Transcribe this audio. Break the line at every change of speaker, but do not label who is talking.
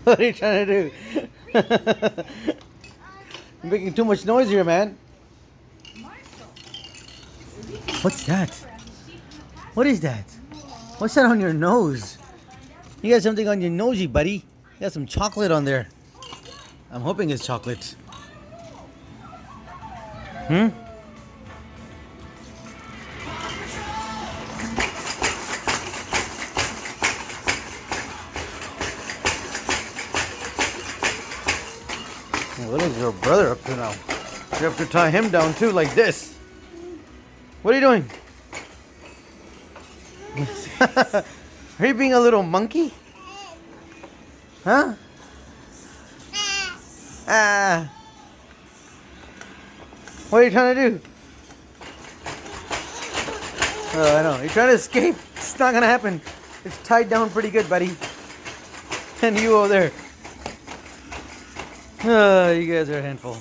What are you trying to do? You're making too much noise here, man. What's that? What is that? What's that on your nose? You got something on your nosy, buddy. You got some chocolate on there. I'm hoping it's chocolate. Hmm? What is your brother up to now? You have to tie him down too, like this. What are you doing? Are you being a little monkey? Huh? Ah. What are you trying to do? Oh, I know. You're trying to escape. It's not gonna happen. It's tied down pretty good, buddy. And you over there. Oh, you guys are a handful.